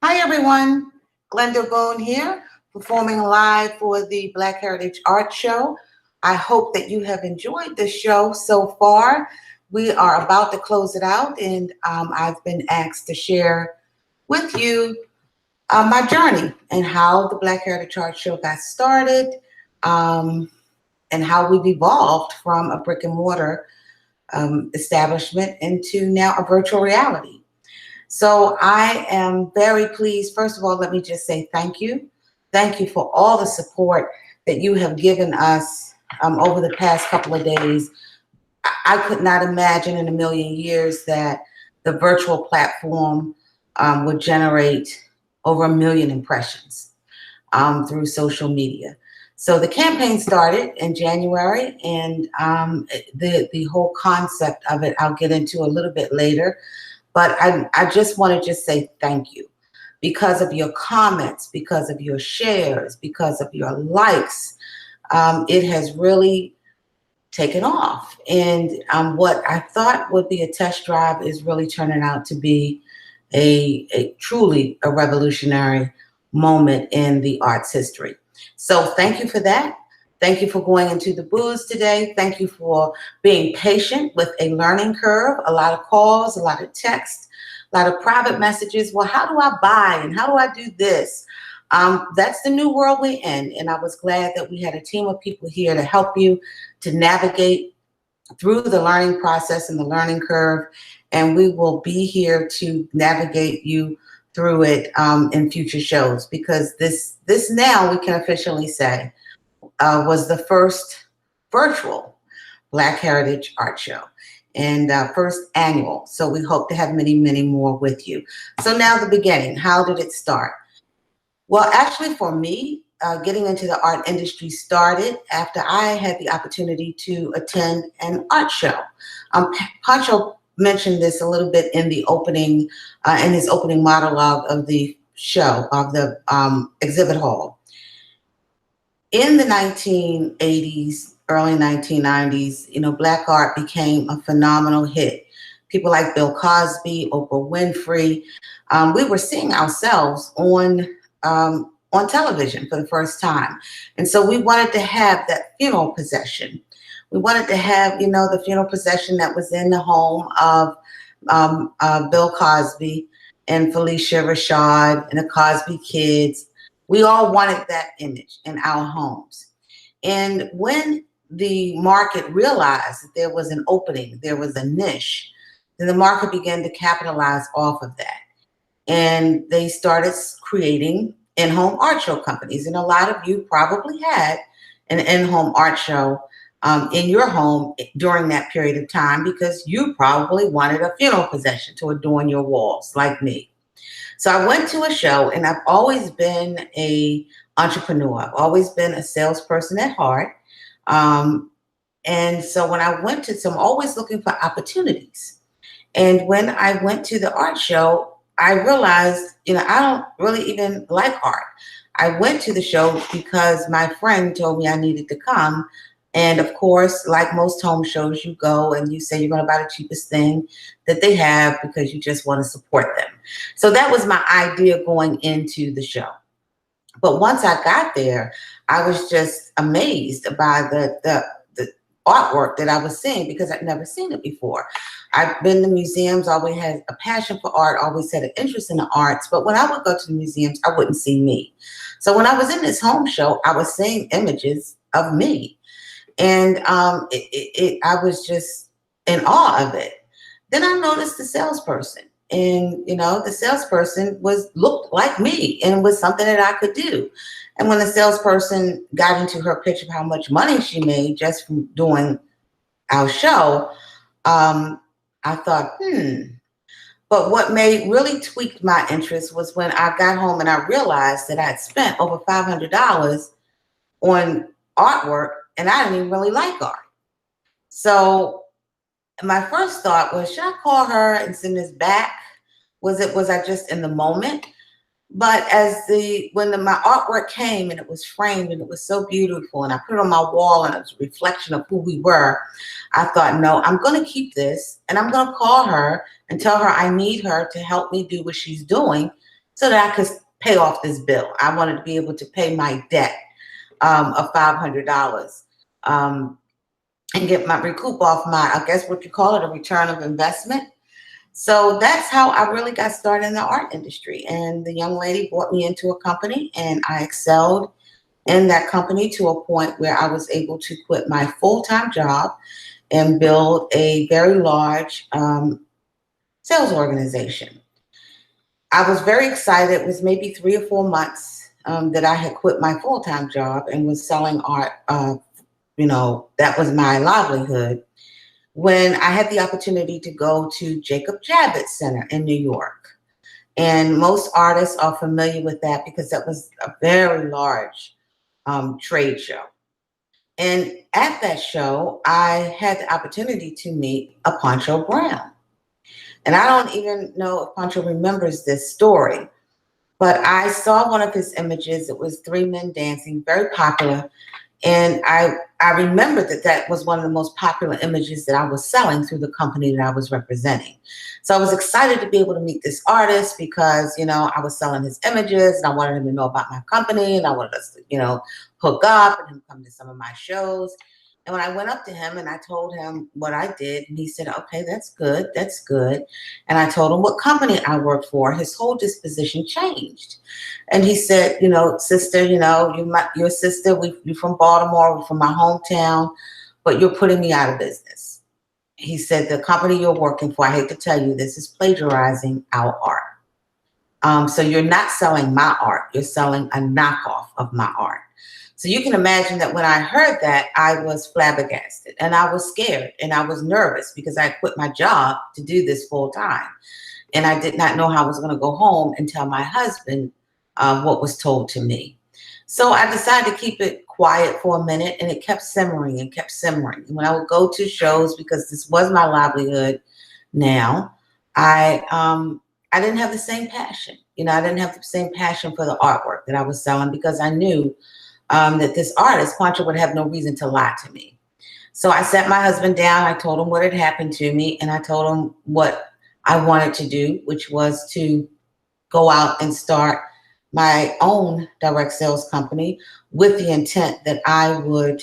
Hi everyone, Glenda Boone here, performing live for the Black Heritage Art Show. I hope that you have enjoyed the show so far. We are about to close it out, and I've been asked to share with you my journey and how the Black Heritage Art Show got started, um, and how we've evolved from a brick and mortar establishment into now a virtual reality. So I am very pleased. First of all, let me just say thank you. Thank you for all the support that you have given us over the past couple of days. I could not imagine in a million years that the virtual platform would generate over 1 million impressions through social media. So the campaign started in January, and the whole concept of it I'll get into a little bit later. But I just want to just say thank you because of your comments, because of your shares, because of your likes. It has really taken off. And what I thought would be a test drive is really turning out to be a truly a revolutionary moment in the arts history. So thank you for that. Thank you for going into the booths today. Thank you for being patient with a learning curve, a lot of calls, a lot of texts, a lot of private messages. Well, how do I buy and how do I do this? That's the new world we're in. And I was glad that we had a team of people here to help you to navigate through the learning process and the learning curve. And we will be here to navigate you through it in future shows, because this now we can officially say was the first virtual Black Heritage Art Show and first annual. So we hope to have many, many more with you. So now the beginning, how did it start? Well, actually for me, getting into the art industry started after I had the opportunity to attend an art show. Pancho mentioned this a little bit in the opening, in his opening monologue of the show, of the exhibit hall. In the 1980s, early 1990s, Black art became a phenomenal hit. People like Bill Cosby, Oprah Winfrey, we were seeing ourselves on television for the first time. And so we wanted to have that funeral procession. We wanted to have, the funeral procession that was in the home of Bill Cosby and Felicia Rashad and the Cosby kids. We all wanted that image in our homes. And when the market realized that there was an opening, there was a niche, then the market began to capitalize off of that. And they started creating in-home art show companies. And a lot of you probably had an in-home art show in your home during that period of time, because you probably wanted a funeral procession to adorn your walls, like me. So I went to a show, and I've always been an entrepreneur. I've always been a salesperson at heart. And so when I went to, I'm always looking for opportunities. And when I went to the art show, I realized, I don't really even like art. I went to the show because my friend told me I needed to come. And of course, like most home shows, you go and you say you're going to buy the cheapest thing that they have because you just want to support them. So that was my idea going into the show. But once I got there, I was just amazed by the artwork that I was seeing, because I'd never seen it before. I've been to museums, always had a passion for art, always had an interest in the arts. But when I would go to the museums, I wouldn't see me. So when I was in this home show, I was seeing images of me. And I was just in awe of it. Then I noticed the salesperson, and the salesperson looked like me and was something that I could do. And when the salesperson got into her pitch of how much money she made just from doing our show, I thought, But what really tweaked my interest was when I got home and I realized that I had spent over $500 on artwork, and I didn't even really like art. So my first thought was, should I call her and send this back? Was I just in the moment? But when my artwork came and it was framed and it was so beautiful, and I put it on my wall and it was a reflection of who we were, I thought, no, I'm going to keep this, and I'm going to call her and tell her I need her to help me do what she's doing. so that I could pay off this bill. I wanted to be able to pay my debt of $500 and get my recoup off my, I guess what you call it, a return of investment. So that's how I really got started in the art industry. And the young lady brought me into a company, and I excelled in that company to a point where I was able to quit my full-time job and build a very large sales organization. I was very excited. It was maybe 3 or 4 months that I had quit my full-time job and was selling art. That was my livelihood, when I had the opportunity to go to Jacob Javits Center in New York. And most artists are familiar with that because that was a very large trade show. And at that show, I had the opportunity to meet a Pancho Brown. And I don't even know if Pancho remembers this story, but I saw one of his images. It was three men dancing, very popular. And I remember that was one of the most popular images that I was selling through the company that I was representing. So I was excited to be able to meet this artist because, I was selling his images and I wanted him to know about my company, and I wanted us to, hook up and him come to some of my shows. And when I went up to him and I told him what I did, and he said, okay, that's good. That's good. And I told him what company I worked for. His whole disposition changed. And he said, sister, you're a sister. You're from Baltimore. We're from my hometown, but you're putting me out of business. He said, the company you're working for, I hate to tell you this, is plagiarizing our art. So you're not selling my art. You're selling a knockoff of my art. So you can imagine that when I heard that, I was flabbergasted and I was scared and I was nervous because I quit my job to do this full time. And I did not know how I was going to go home and tell my husband what was told to me. So I decided to keep it quiet for a minute, and it kept simmering and kept simmering. And when I would go to shows, because this was my livelihood now, I didn't have the same passion. I didn't have the same passion for the artwork that I was selling because I knew that this artist, Pancho, would have no reason to lie to me. So I sat my husband down. I told him what had happened to me, and I told him what I wanted to do, which was to go out and start my own direct sales company with the intent that I would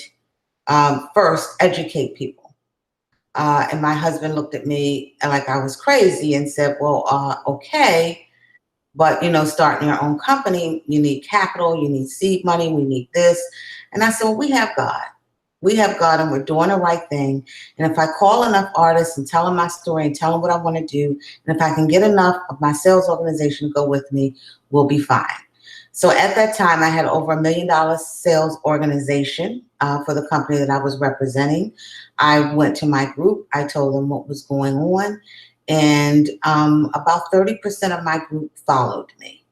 first educate people. And my husband looked at me like I was crazy and said, well, okay. But, starting your own company, you need capital, you need seed money, we need this. And I said, well, we have God. We have God, and we're doing the right thing. And if I call enough artists and tell them my story and tell them what I want to do, and if I can get enough of my sales organization to go with me, we'll be fine. So at that time, I had over $1 million sales organization for the company that I was representing. I went to my group. I told them what was going on. And about 30% of my group followed me.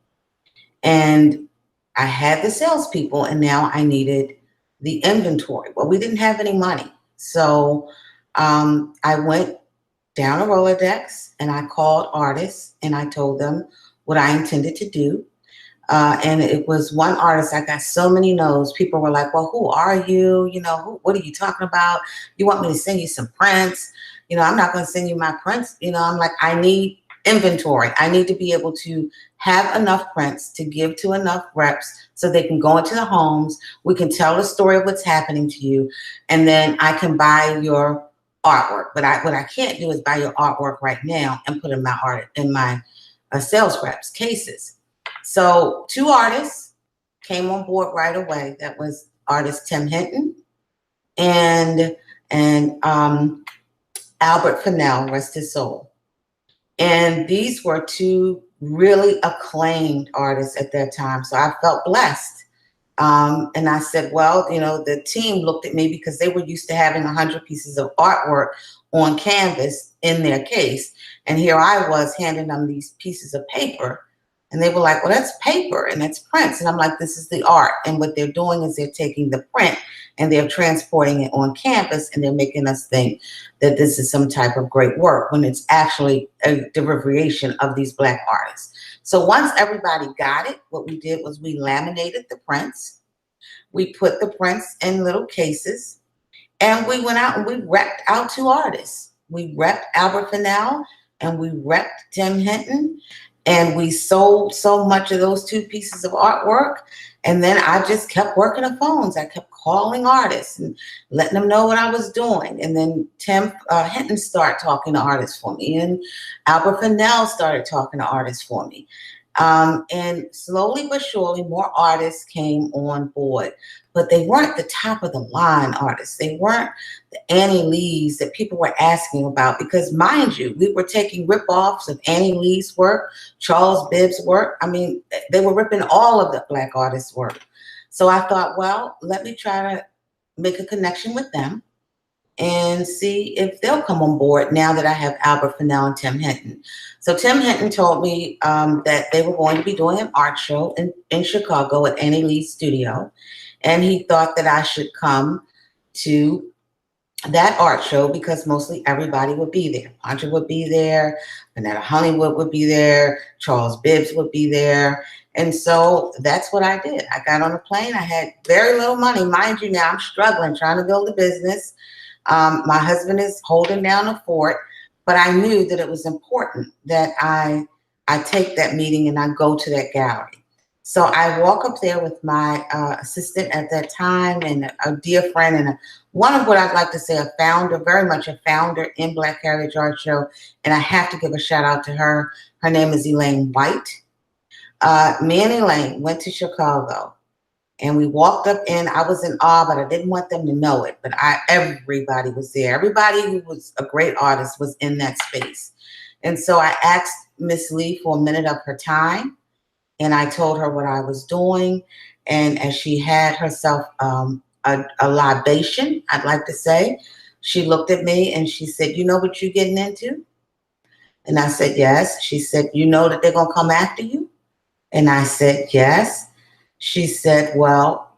And I had the salespeople, and now I needed the inventory. Well, we didn't have any money. So I went down a Rolodex and I called artists and I told them what I intended to do. And it was one artist, I got so many no's. People were like, well, who are you? What are you talking about? You want me to send you some prints? I'm not going to send you my prints. I'm like, I need inventory. I need to be able to have enough prints to give to enough reps so they can go into the homes. We can tell the story of what's happening to you. And then I can buy your artwork. But what I can't do is buy your artwork right now and put in my sales reps cases. So 2 artists came on board right away. That was artist Tim Hinton and Albert Fennell, rest his soul. And these were 2 really acclaimed artists at that time. So I felt blessed. And I said, well, the team looked at me because they were used to having 100 pieces of artwork on canvas in their case. And here I was handing them these pieces of paper. And they were like, well, that's paper and that's prints. And I'm like, this is the art. And what they're doing is they're taking the print and they're transporting it on canvas, and they're making us think that this is some type of great work when it's actually a derivation of these Black artists. So once everybody got it, what we did was we laminated the prints. We put the prints in little cases, and we went out and we repped out 2 artists. We repped Albert Fennell and we repped Tim Hinton. And we sold so much of those 2 pieces of artwork. And then I just kept working the phones. I kept calling artists and letting them know what I was doing. And then Tim Hinton started talking to artists for me. And Albert Fennell started talking to artists for me. And slowly but surely, more artists came on board. But they weren't the top of the line artists. They weren't the Annie Lees that people were asking about. Because mind you, we were taking rip-offs of Annie Lee's work, Charles Bibb's work. I mean, they were ripping all of the Black artists' work. So I thought, well, let me try to make a connection with them and see if they'll come on board now that I have Albert Fennell and Tim Hinton. So Tim Hinton told me that they were going to be doing an art show in Chicago at Annie Lee's studio. And he thought that I should come to that art show because mostly everybody would be there. Andre would be there, Vanetta Honeywood would be there, Charles Bibbs would be there. And so that's what I did. I got on a plane. I had very little money. Mind you, now I'm struggling, trying to build a business. My husband is holding down the fort, but I knew that it was important that I take that meeting and I go to that gallery. So I walk up there with my assistant at that time and a dear friend and one of what I'd like to say a founder, very much a founder in Black Heritage Art Show. And I have to give a shout out to her. Her name is Elaine White. Me and Elaine went to Chicago and we walked up in. I was in awe, but I didn't want them to know it. But everybody was there. Everybody who was a great artist was in that space. And so I asked Miss Lee for a minute of her time. And I told her what I was doing. And as she had herself a libation, I'd like to say, she looked at me and she said, you know what you're getting into? And I said, yes. She said, you know that they're going to come after you? And I said, yes. She said, well,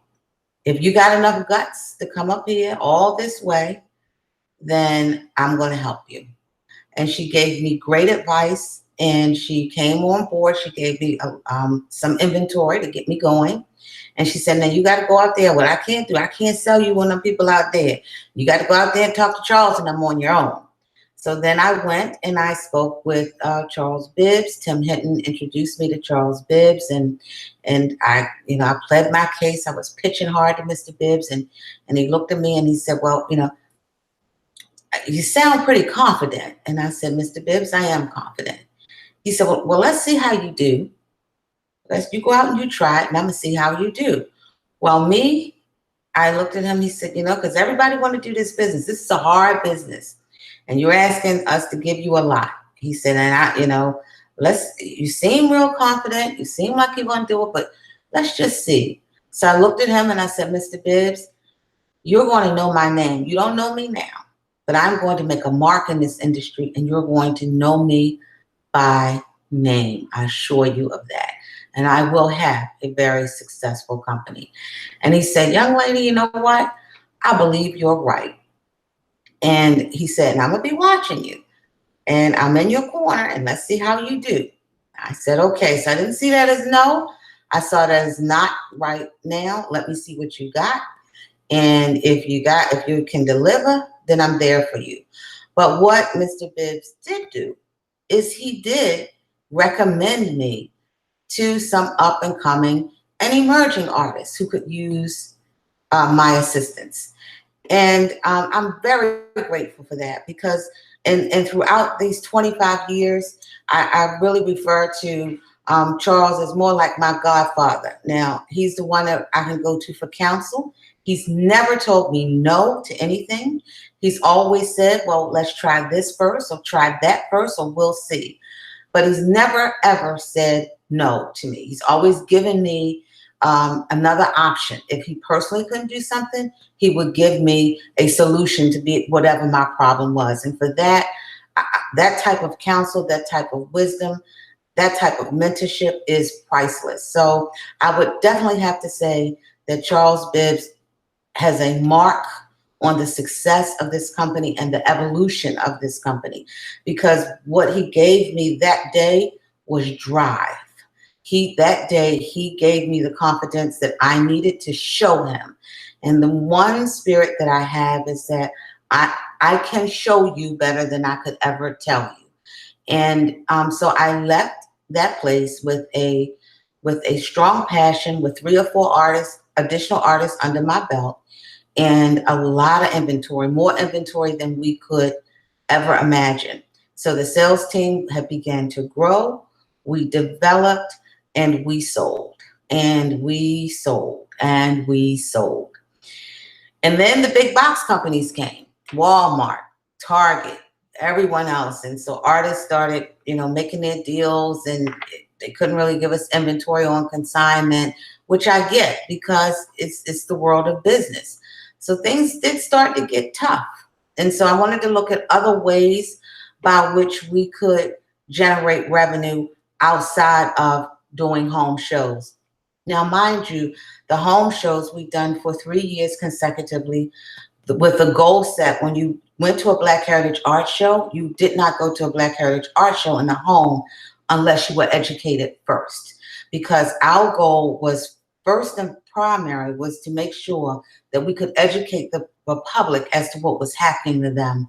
if you got enough guts to come up here all this way, then I'm going to help you. And she gave me great advice. And she came on board. She gave me some inventory to get me going. And she said, now you got to go out there. What I can't do, I can't sell you one of them people out there. You got to go out there and talk to Charles and I'm on your own. So then I went and I spoke with Charles Bibbs. Tim Hinton introduced me to Charles Bibbs. And I pled my case. I was pitching hard to Mr. Bibbs. And he looked at me and he said, well, you sound pretty confident. And I said, Mr. Bibbs, I am confident. He said, well, let's see how you do. You go out and you try it, and I'm going to see how you do. Well, I looked at him. He said, because everybody want to do this business. This is a hard business. And you're asking us to give you a lot. He said, and you seem real confident. You seem like you're going to do it, but let's just see. So I looked at him and I said, Mr. Bibbs, you're going to know my name. You don't know me now, but I'm going to make a mark in this industry, and you're going to know me by name. I assure you of that. And I will have a very successful company. And he said, young lady, you know what? I believe you're right. And he said, and I'm going to be watching you. And I'm in your corner, and let's see how you do. I said, okay. So I didn't see that as no. I saw that as not right now. Let me see what you got. And if you can deliver, then I'm there for you. But what Mr. Bibbs did do is he did recommend me to some up and coming and emerging artists who could use my assistance. And I'm very grateful for that because and throughout these 25 years, I really refer to Charles as more like my godfather. Now, he's the one that I can go to for counsel. He's never told me no to anything. He's always said, well, let's try this first or try that first or we'll see. But he's never, ever said no to me. He's always given me another option. If he personally couldn't do something, he would give me a solution to be whatever my problem was. And for that, that type of counsel, that type of wisdom, that type of mentorship is priceless. So I would definitely have to say that Charles Bibbs has a mark on the success of this company and the evolution of this company, because what he gave me that day was drive. That day, he gave me the confidence that I needed to show him. And the one spirit that I have is that I can show you better than I could ever tell you. And so I left that place with a strong passion, with 3 or 4 artists, additional artists under my belt, and a lot of inventory, more inventory than we could ever imagine. So the sales team had began to grow. We developed and we sold and we sold and we sold. And then the big box companies came, Walmart, Target, everyone else. And so artists started, making their deals, and they couldn't really give us inventory on consignment, which I get because it's the world of business. So things did start to get tough. And so I wanted to look at other ways by which we could generate revenue outside of doing home shows. Now, mind you, the home shows we've done for 3 years consecutively with the goal set. When you went to a Black Heritage Art Show, you did not go to a Black Heritage Art Show in the home unless you were educated first, because our goal was first and primary was to make sure that we could educate the public as to what was happening to them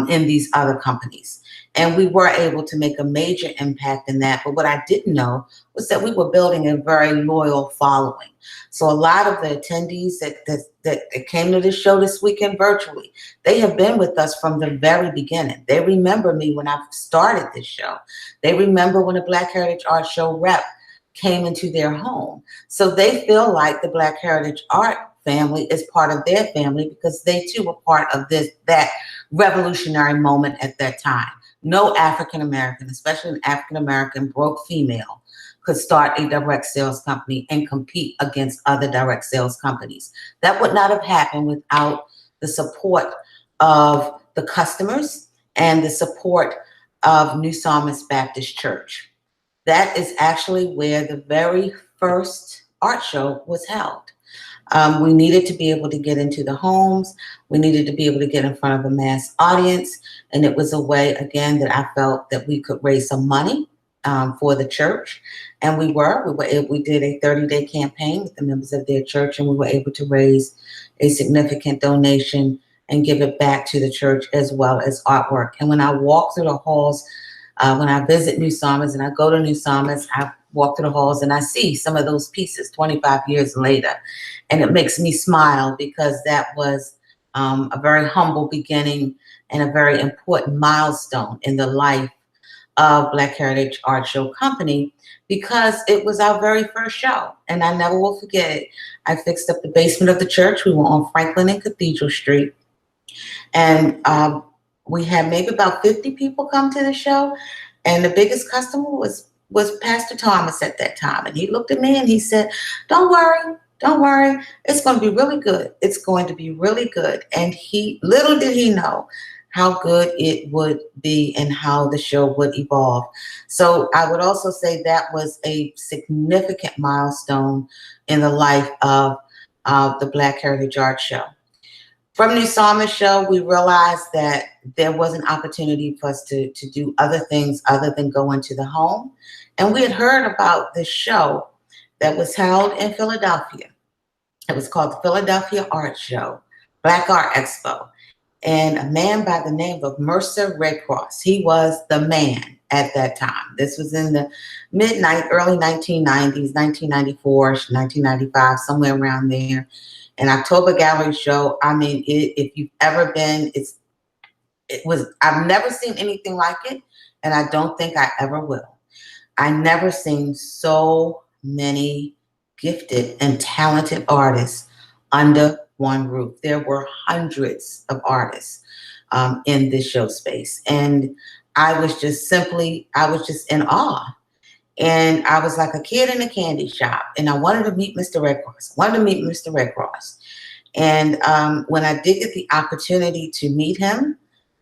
in these other companies. And we were able to make a major impact in that. But what I didn't know was that we were building a very loyal following. So a lot of the attendees that came to this show this weekend virtually, they have been with us from the very beginning. They remember me when I started this show. They remember when a Black Heritage Art Show rep came into their home. So they feel like the Black Heritage Art family is part of their family because they too were part of that revolutionary moment at that time. No African American, especially an African American broke female, could start a direct sales company and compete against other direct sales companies. That would not have happened without the support of the customers and the support of New Psalmist Baptist Church. That is actually where the very first art show was held. We needed to be able to get into the homes. We needed to be able to get in front of a mass audience. And it was a way, again, that I felt that we could raise some money for the church. And we did a 30-day campaign with the members of their church, and we were able to raise a significant donation and give it back to the church as well as artwork. And when I walk through the halls, when I visit New Psalmist and I go to New Psalmist, I walk through the halls and I see some of those pieces 25 years later. And it makes me smile because that was a very humble beginning and a very important milestone in the life of Black Heritage Art Show Company, because it was our very first show. And I never will forget it. I fixed up the basement of the church. We were on Franklin and Cathedral Street. And we had maybe about 50 people come to the show. And the biggest customer was Pastor Thomas at that time. And he looked at me and he said, don't worry. It's going to be really good. It's going to be really good. And little did he know how good it would be and how the show would evolve. So I would also say that was a significant milestone in the life of the Black Heritage Art Show. From New Psalmist Show, we realized that there was an opportunity for us to do other things other than go into the home. And we had heard about this show that was held in Philadelphia. It was called the Philadelphia Art Show, Black Art Expo. And a man by the name of Mercer Redcross, he was the man at that time. This was in the early 1990s, 1994, 1995, somewhere around there. An October Gallery show. I mean, if you've ever been, I've never seen anything like it, and I don't think I ever will. I never seen so many gifted and talented artists under one roof. There were hundreds of artists in this show space. And I was just in awe. And I was like a kid in a candy shop. And I wanted to meet Mr. Redcross. And when I did get the opportunity to meet him,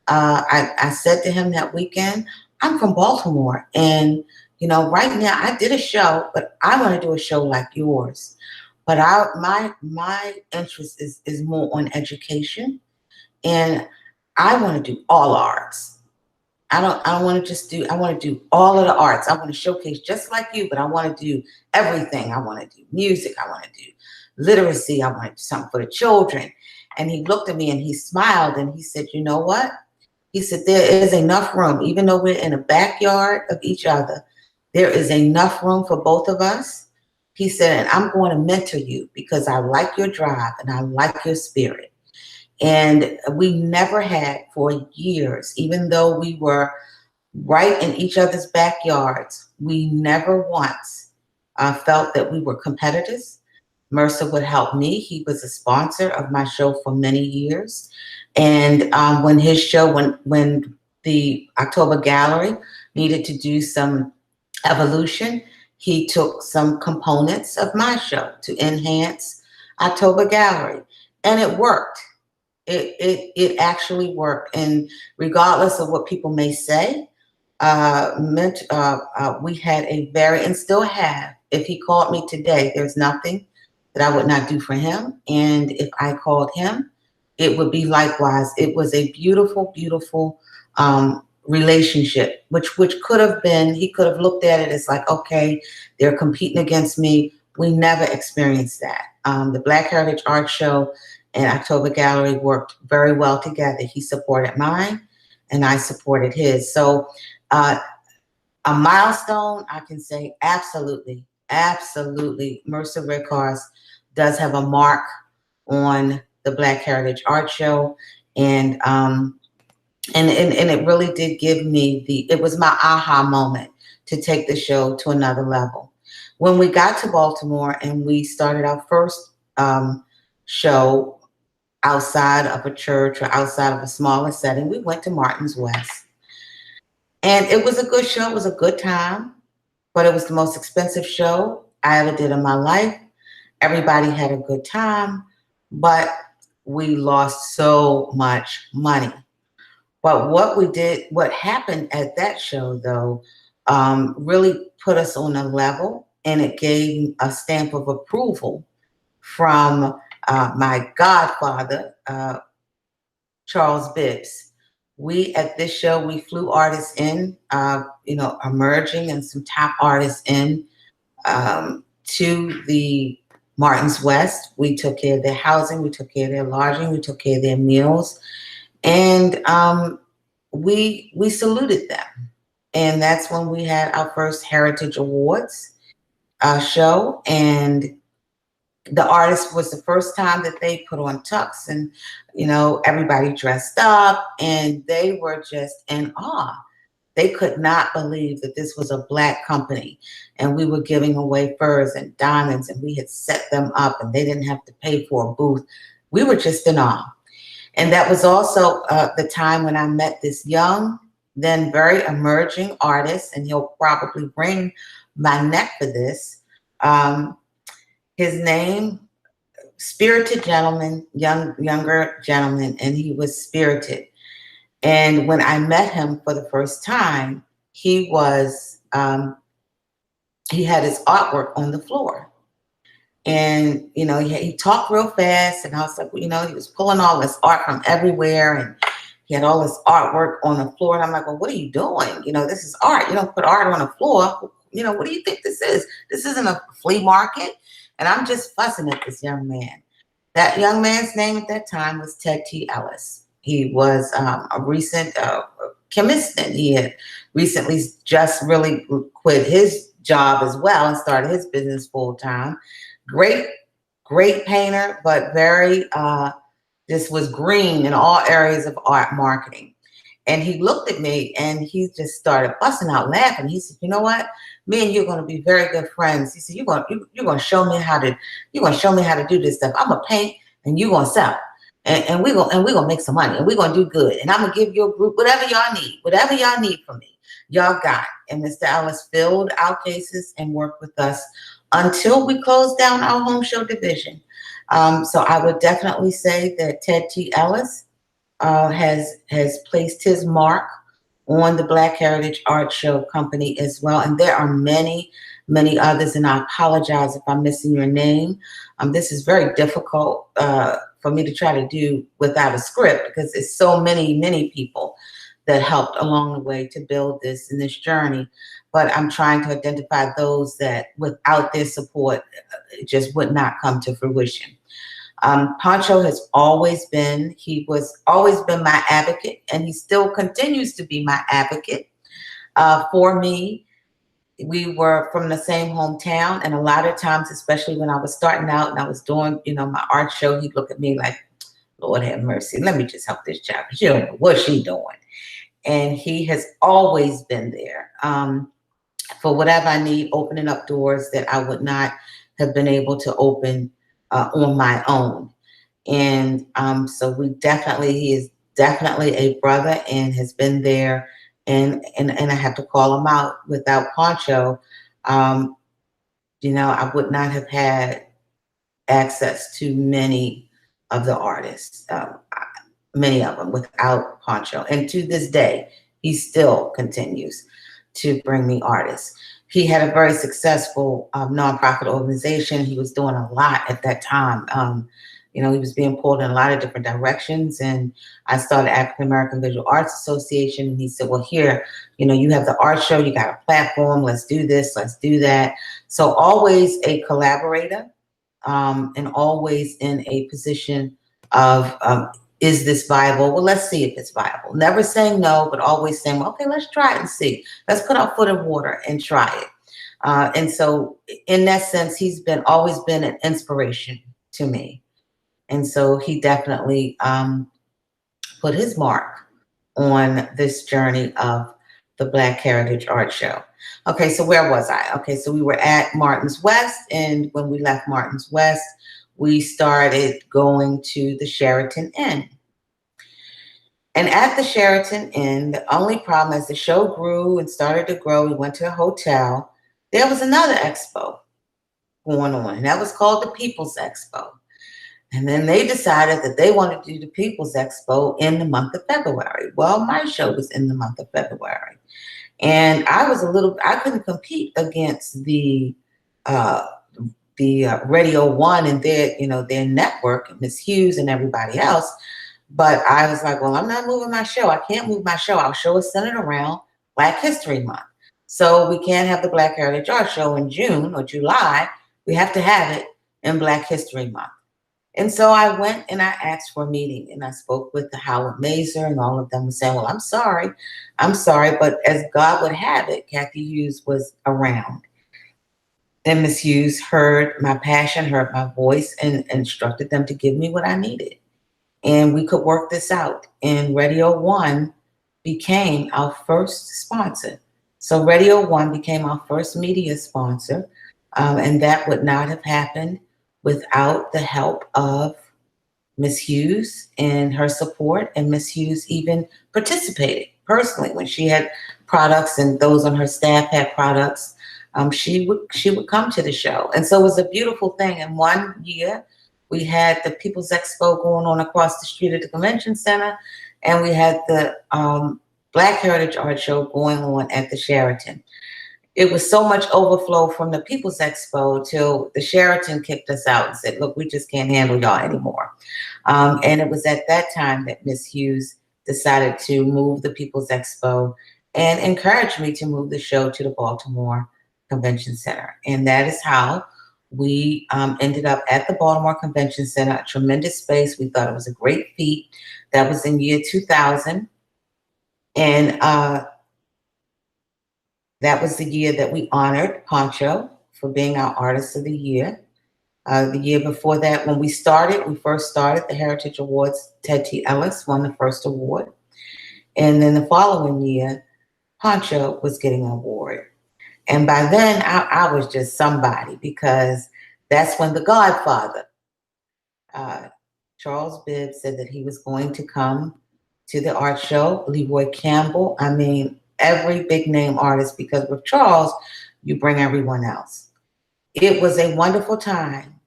I said to him that weekend, I'm from Baltimore. And, right now I did a show, but I want to do a show like yours. But my interest is more on education, and I want to do all arts. I want to do all of the arts. I want to showcase just like you, but I want to do everything. I want to do music. I want to do literacy. I want to do something for the children. And he looked at me and he smiled and he said, you know what? He said, there is enough room, even though we're in a backyard of each other, There is enough room for both of us. He said, and I'm going to mentor you because I like your drive and I like your spirit. And we never had for years, even though we were right in each other's backyards, we never once felt that we were competitors. Mercer would help me. He was a sponsor of my show for many years. And when his show, when the October Gallery needed to do some evolution, he took some components of my show to enhance October Gallery. And it worked. It actually worked. And regardless of what people may say, we had a very, and still have, if he called me today, there's nothing that I would not do for him. And if I called him, it would be likewise. It was a beautiful, beautiful relationship, which could have been, he could have looked at it as like, okay, they're competing against me. We never experienced that. The Black Heritage Art Show and October Gallery worked very well together. He supported mine and I supported his. So a milestone, I can say absolutely, absolutely. Mercer Redcross does have a mark on the Black Heritage Art Show. And it really did give me it was my aha moment to take the show to another level. When we got to Baltimore and we started our first show outside of a church or outside of a smaller setting, we went to Martin's West. And it was a good show. It was a good time, but it was the most expensive show I ever did in my life. Everybody had a good time, but we lost so much money. But what happened at that show, though, really put us on a level, and it gave a stamp of approval from my godfather, Charles Bibbs. At this show, we flew artists in, emerging and some top artists in to the Martin's West. We took care of their housing, we took care of their lodging, we took care of their meals. And we saluted them. And that's when we had our first Heritage Awards show. And the artist was the first time that they put on tux and, everybody dressed up and they were just in awe. They could not believe that this was a Black company and we were giving away furs and diamonds and we had set them up and they didn't have to pay for a booth. We were just in awe. And that was also the time when I met this young, then very emerging artist, and he'll probably wring my neck for this. His name, spirited gentleman, younger gentleman, and he was spirited. And when I met him for the first time, he was, he had his artwork on the floor. And, he talked real fast and I was like, he was pulling all this art from everywhere and he had all this artwork on the floor. And I'm like, well, what are you doing? This is art. You don't put art on the floor. What do you think this is? This isn't a flea market. And I'm just fussing at this young man. That young man's name at that time was Ted T. Ellis. He was a recent chemist, and he had recently just really quit his job as well and started his business full time. Great painter, but very, this was green in all areas of art marketing. And he looked at me and he just started busting out laughing. He said, you know what? Me and you are going to be very good friends. He said, you're going to show me how to do this stuff. I'm going to paint and you're going to sell. And we're going to make some money and we're going to do good. And I'm going to give your group whatever y'all need from me. Y'all got it. And Mr. Ellis filled our cases and worked with us until we closed down our home show division. So I would definitely say that Ted T. Ellis has placed his mark on the Black Heritage Art Show company as well. And there are many, many others, and I apologize if I'm missing your name. This is very difficult for me to try to do without a script because it's so many, many people that helped along the way to build this in this journey. But I'm trying to identify those that without their support, it just would not come to fruition. Pancho has always been my advocate, and he still continues to be my advocate for me. we were from the same hometown, and a lot of times, especially when I was starting out and I was doing, my art show, he'd look at me like, Lord have mercy, let me just help this child because you don't know what she's doing. And he has always been there for whatever I need, opening up doors that I would not have been able to open on my own. And so he is definitely a brother and has been there. And I have to call him out. Without Poncho, I would not have had access to many of the artists, many of them without Poncho. And to this day, he still continues to bring me artists. He had a very successful nonprofit organization. He was doing a lot at that time. He was being pulled in a lot of different directions. And I started African American Visual Arts Association. And he said, well, here, you have the art show, you got a platform, let's do this, let's do that. So always a collaborator, and always in a position of, is this viable? Well, let's see if it's viable. Never saying no, but always saying, well, okay, let's try it and see. Let's put our foot in water and try it. And so in that sense, he's always been an inspiration to me. And so he definitely put his mark on this journey of the Black Heritage Art Show. Okay, so where was I? Okay, so we were at Martin's West, and when we left Martin's West, we started going to the Sheraton Inn. And at the Sheraton Inn, the only problem as the show grew and started to grow, we went to a hotel, there was another expo going on, and that was called the People's Expo. And then they decided that they wanted to do the People's Expo in the month of February. Well, my show was in the month of February. And I couldn't compete against the Radio One and their network, Miss Hughes and everybody else. But I was like, well, I'm not moving my show. I can't move my show. Our show is centered around Black History Month. So we can't have the Black Heritage Art Show in June or July. We have to have it in Black History Month. And so I went and I asked for a meeting, and I spoke with the Howard Mazer, and all of them were saying, well, I'm sorry. But as God would have it, Kathy Hughes was around. And Miss Hughes heard my passion, heard my voice, and instructed them to give me what I needed. And we could work this out. And Radio One became our first sponsor. So Radio One became our first media sponsor. And that would not have happened without the help of Miss Hughes and her support. And Miss Hughes even participated personally when she had products and those on her staff had products. She would come to the show. And so it was a beautiful thing. And one year we had the People's Expo going on across the street at the convention center, and we had the Black Heritage Art Show going on at the Sheraton. It was so much overflow from the People's Expo till the Sheraton kicked us out and said, look, we just can't handle y'all anymore. And it was at that time that Miss Hughes decided to move the People's Expo and encouraged me to move the show to the Baltimore Convention Center. And that is how we ended up at the Baltimore Convention Center, a tremendous space. We thought it was a great feat. That was in year 2000. And that was the year that we honored Poncho for being our Artist of the Year. The year before that, when we first started the Heritage Awards, Ted T. Ellis won the first award. And then the following year, Poncho was getting an award. And by then, I was just somebody, because that's when the Godfather, Charles Bibb, said that he was going to come to the art show. Leroy Campbell, I mean, every big name artist, because with Charles, you bring everyone else. It was a wonderful time.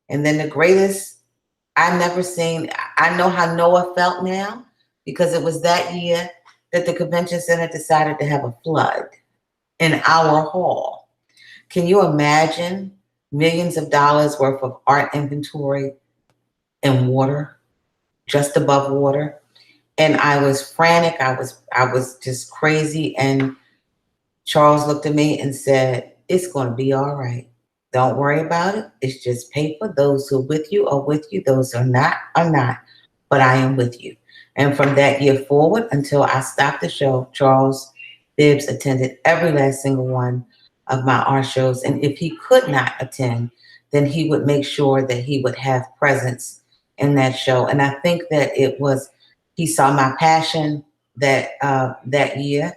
And then the greatest I've never seen, I know how Noah felt now, because it was that year that the convention center decided to have a flood in our hall. Can you imagine millions of dollars worth of art inventory in water, just above water? And I was frantic. I was just crazy. And Charles looked at me and said, it's going to be all right. Don't worry about it. It's just paper. Those who are with you are with you. Those who are not are not. But I am with you. And from that year forward, until I stopped the show, Charles Bibbs attended every last single one of my art shows. And if he could not attend, then he would make sure that he would have presence in that show. And I think that he saw my passion that year,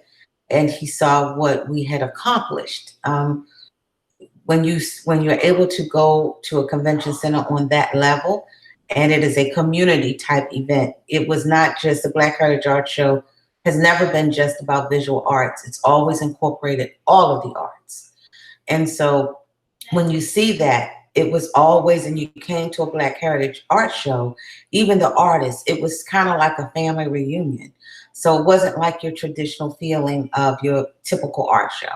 and he saw what we had accomplished. When you're able to go to a convention center on that level, and it is a community type event, it was not just the Black Heritage Art Show has never been just about visual arts. It's always incorporated all of the arts. And so when you see that, it was always, and you came to a Black Heritage Art Show, even the artists, it was kind of like a family reunion. So it wasn't like your traditional feeling of your typical art show.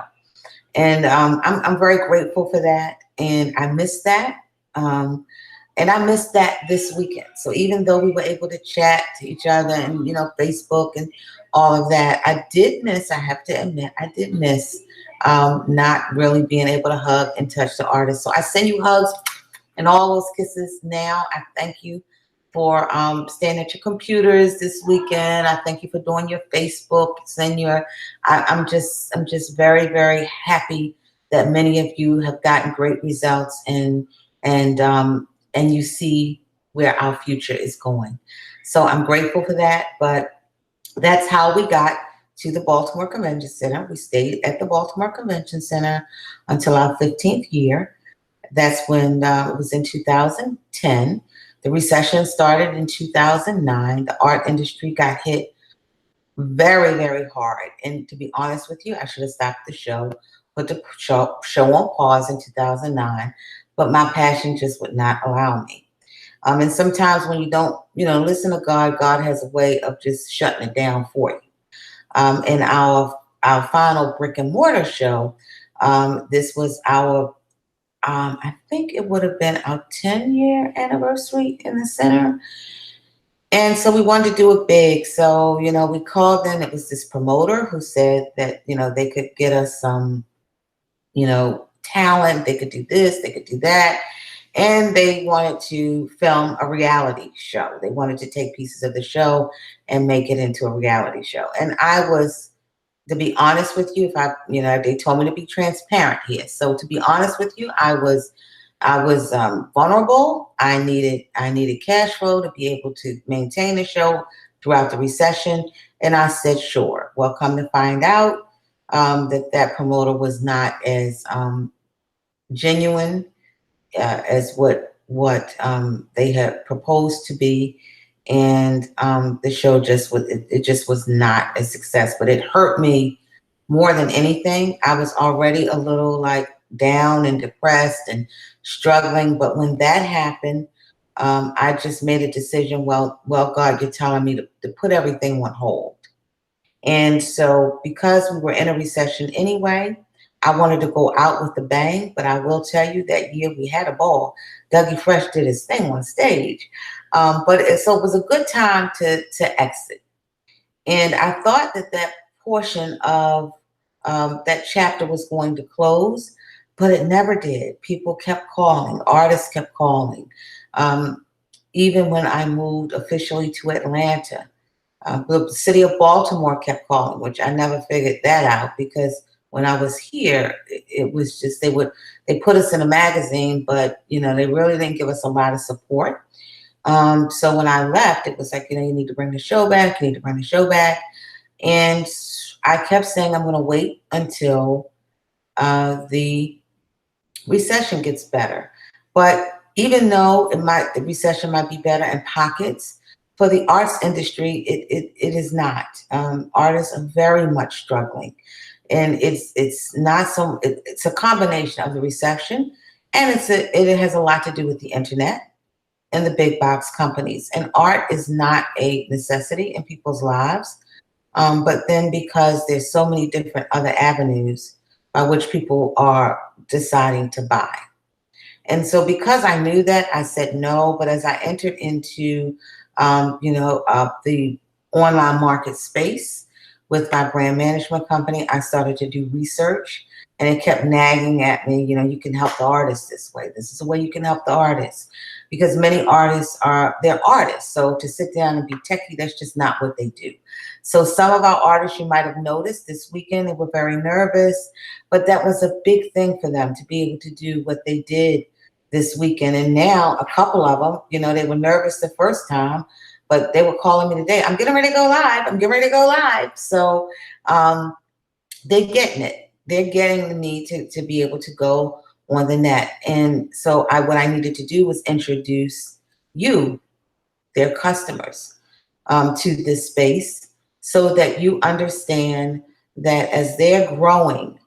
And I'm very grateful for that. And I miss that. And I missed that this weekend. So even though we were able to chat to each other and, Facebook and all of that, I have to admit, I did miss not really being able to hug and touch the artist. So I send you hugs and all those kisses now. I thank you for staying at your computers this weekend. I thank you for doing your Facebook. I'm just very, very happy that many of you have gotten great results and you see where our future is going. So I'm grateful for that. But that's how we got to the Baltimore Convention Center. We stayed at the Baltimore Convention Center until our 15th year. That's when it was in 2010. The recession started in 2009. The art industry got hit very, very hard. And to be honest with you, I should have stopped the show, put the show on pause in 2009, but my passion just would not allow me. And sometimes when you don't, listen to God, God has a way of just shutting it down for you. In our final brick and mortar show, this was our I think it would have been our 10-year anniversary in the center. And so we wanted to do it big. So, we called in. It was this promoter who said that, they could get us some, talent. They could do this, they could do that. And they wanted to film a reality show. They wanted to take pieces of the show and make it into a reality show. And I was, to be honest with you, they told me to be transparent here. So to be honest with you, I was vulnerable. I needed cash flow to be able to maintain the show throughout the recession. And I said, sure. Well, come to find out that promoter was not as genuine as what they had proposed to be. And the show just was not a success, but it hurt me more than anything. I was already a little down and depressed and struggling. But when that happened, I just made a decision. Well, God, you're telling me to put everything on hold. And so because we were in a recession anyway, I wanted to go out with a bang. But I will tell you that year we had a ball. Dougie Fresh did his thing on stage. So it was a good time to exit. And I thought that portion of that chapter was going to close, but it never did. People kept calling. Artists kept calling. Even when I moved officially to Atlanta, the city of Baltimore kept calling, which I never figured that out, because when I was here, it was just they put us in a magazine, but they really didn't give us a lot of support. So when I left, it was like, you need to bring the show back. You need to bring the show back. And I kept saying, I'm going to wait until the recession gets better. But even though the recession might be better in pockets, for the arts industry, it is not. Artists are very much struggling. And it's a combination of the recession, and it has a lot to do with the internet and the big box companies. And art is not a necessity in people's lives. But then because there's so many different other avenues by which people are deciding to buy. And so because I knew that, I said no. But as I entered into, the online market space with my brand management company, I started to do research, and it kept nagging at me, you can help the artist this way. This is the way you can help the artist. because many artists they're artists. So to sit down and be techie, that's just not what they do. So some of our artists you might have noticed this weekend, they were very nervous, but that was a big thing for them to be able to do what they did this weekend. And now a couple of them, they were nervous the first time, but they were calling me today. I'm getting ready to go live. I'm getting ready to go live. So they're getting it. They're getting the need to be able to go on the net. And so what I needed to do was introduce you, their customers, to this space so that you understand that as they're growing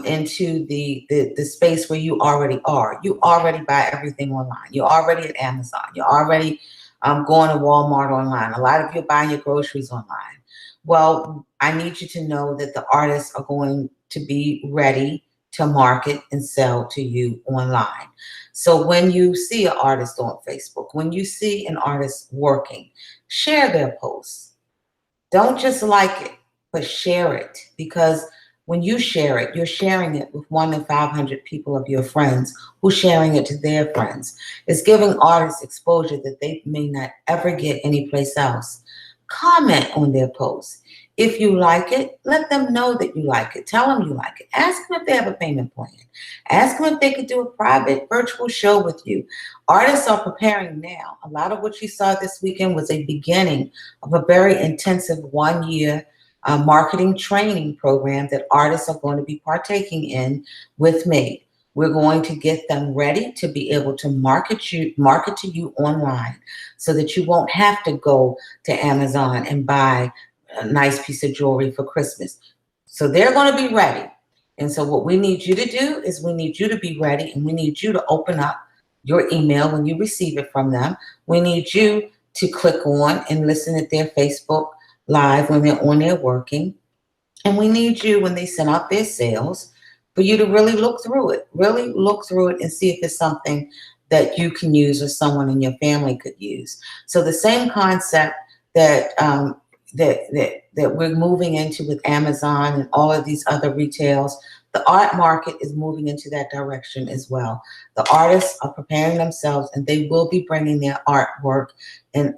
into the space where you already are. You already buy everything online. You're already at Amazon. You're already going to Walmart online. A lot of you are buying your groceries online. Well, I need you to know that the artists are going to be ready to market and sell to you online. So when you see an artist on Facebook, when you see an artist working, share their posts. Don't just like it, but share it, because when you share it, you're sharing it with 1 to 500 people of your friends who's sharing it to their friends. It's giving artists exposure that they may not ever get anyplace else. Comment on their posts. If you like it, let them know that you like it. Tell them you like it. Ask them if they have a payment plan. Ask them if they could do a private virtual show with you. Artists are preparing now. A lot of what you saw this weekend was a beginning of a very intensive 1-year marketing training program that artists are going to be partaking in with me. We're going to get them ready to be able to market to you online so that you won't have to go to Amazon and buy a nice piece of jewelry for Christmas. So they're going to be ready. And so what we need you to do is we need you to be ready, and we need you to open up your email when you receive it from them. We need you to click on and listen at their Facebook Live when they're on there working. And we need you, when they send out their sales, for you to really look through it and see if it's something that you can use or someone in your family could use. So the same concept that we're moving into with Amazon and all of these other retails, the art market is moving into that direction as well. The artists are preparing themselves, and they will be bringing their artwork and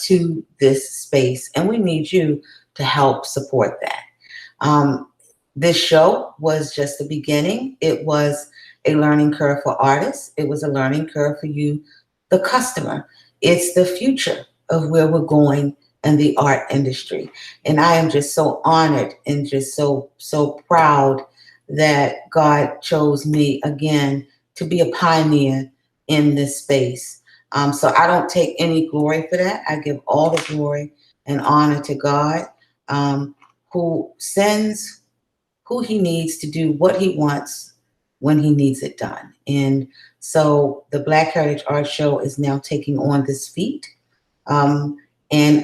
to this space, and we need you to help support that. This show was just the beginning. It was a learning curve for artists. It was a learning curve for you, the customer. It's the future of where we're going in the art industry. And I am just so honored and just so proud that God chose me again to be a pioneer in this space. So I don't take any glory for that. I give all the glory and honor to God, who sends who he needs to do what he wants when he needs it done. And so the Black Heritage Art Show is now taking on this feat. And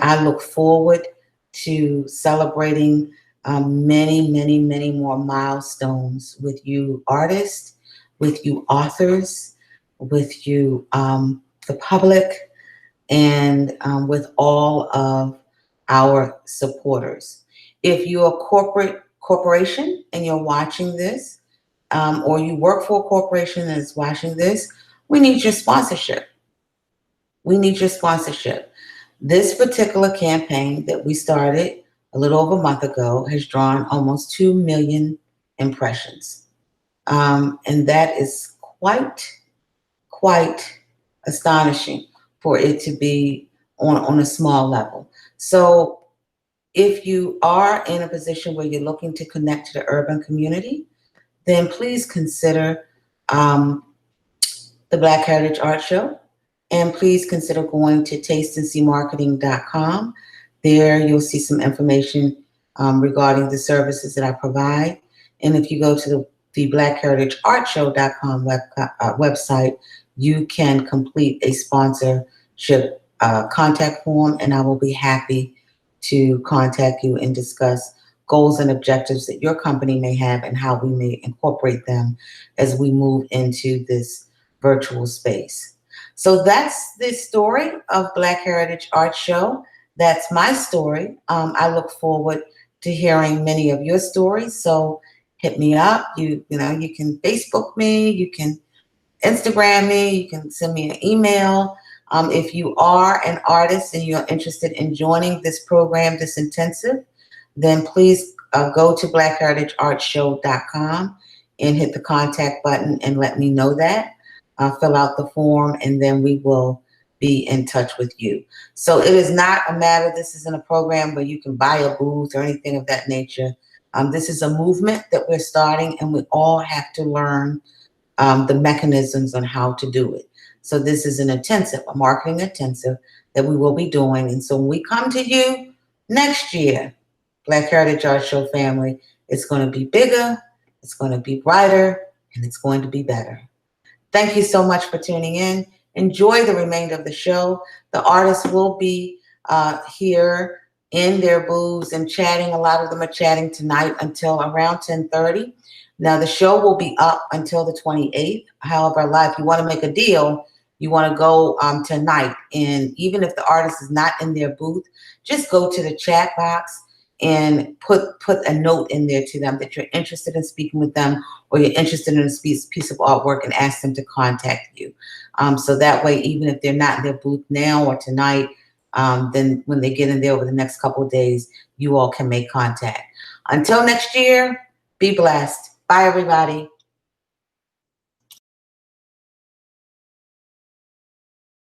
I look forward to celebrating many more milestones with you artists, with you authors, with you the public, and with all of our supporters. If you're a corporation and you're watching this, or you work for a corporation that is watching this, we need your sponsorship. We need your sponsorship. This particular campaign that we started a little over a month ago has drawn almost 2 million impressions. And that is quite astonishing for it to be on a small level. So if you are in a position where you're looking to connect to the urban community, then please consider the Black Heritage Art Show. And please consider going to tasteandseemarketing.com. There you'll see some information regarding the services that I provide. And if you go to the blackheritageartshow.com website, you can complete a sponsorship contact form, and I will be happy to contact you and discuss goals and objectives that your company may have and how we may incorporate them as we move into this virtual space. So that's the story of Black Heritage Art Show. That's my story. I look forward to hearing many of your stories. So hit me up. You can Facebook me. You can Instagram me. You can send me an email. If you are an artist and you're interested in joining this program, this intensive, then please go to blackheritageartshow.com and hit the contact button and let me know that. Fill out the form, and then we will be in touch with you. So it is not a matter, this isn't a program where you can buy a booth or anything of that nature. This is a movement that we're starting, and we all have to learn the mechanisms on how to do it. So this is an intensive, a marketing intensive that we will be doing. And so when we come to you next year, Black Heritage Art Show family, it's going to be bigger, it's going to be brighter, and it's going to be better. Thank you so much for tuning in. Enjoy the remainder of the show. The artists will be here in their booths and chatting. A lot of them are chatting tonight until around 10:30. Now, the show will be up until the 28th. However, if you want to make a deal, you want to go tonight. And even if the artist is not in their booth, just go to the chat box and put a note in there to them that you're interested in speaking with them, or you're interested in a piece of artwork, and ask them to contact you. So that way, even if they're not in their booth now or tonight, then when they get in there over the next couple of days, you all can make contact. Until next year, be blessed. Bye, everybody.